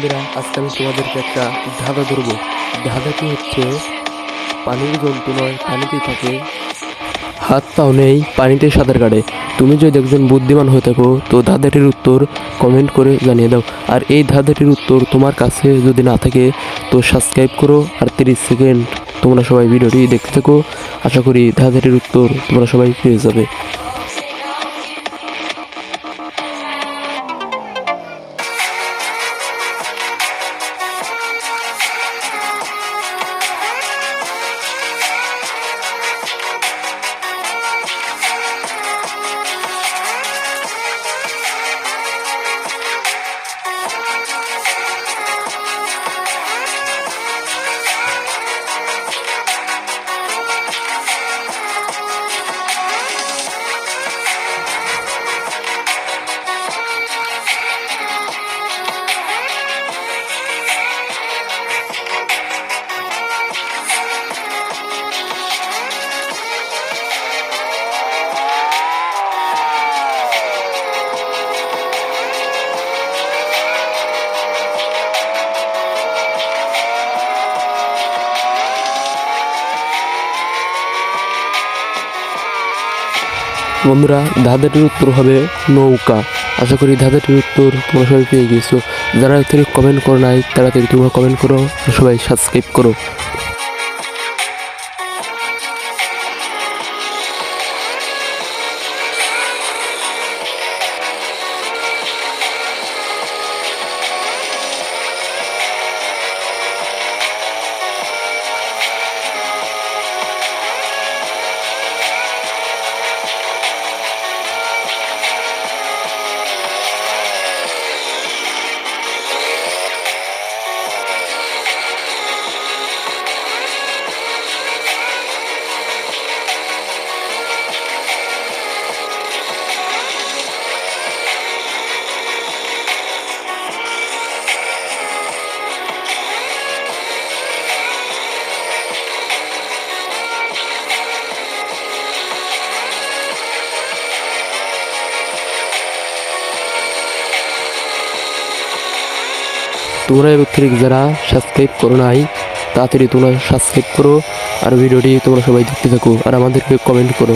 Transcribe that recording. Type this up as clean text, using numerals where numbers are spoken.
বন্ধুরা, আজকে আমি তোমাদেরকে একটা ধাঁধা ধরবো। ধাঁধাটি হচ্ছে, পানির জন্তু নয়, পানিতেই থাকে, হাত পাও নেই, পানিতে সাঁতার কাটে। তুমি যদি একজন বুদ্ধিমান হয়ে থাকো তো ধাঁধাটির উত্তর কমেন্ট করে জানিয়ে দাও। আর এই ধাঁধাটির উত্তর তোমার কাছে যদি না থাকে তো সাবস্ক্রাইব করো আর 30 সেকেন্ড তোমরা সবাই ভিডিওটি দেখতে থাকো। আশা করি ধাঁধাটির উত্তর তোমরা সবাই পেয়ে যাবে। বন্ধুরা, ধাঁধাটির উত্তর হবে নৌকা। আশা করি ধাঁধাটির উত্তর তোমরা সবাই পেয়ে গেছো। যারা এখানে কমেন্ট করো নাই তাড়াতাড়ি তোমরা কমেন্ট করো, সবাই সাবস্ক্রাইব করো। তোমরা এবার থেকে যারা সাবস্ক্রাইব করো নাই তাড়াতাড়ি তোমরা সাবস্ক্রাইব করো আর ভিডিওটি তোমরা সবাই দেখতে থাকো আর আমাদেরকে কমেন্ট করো।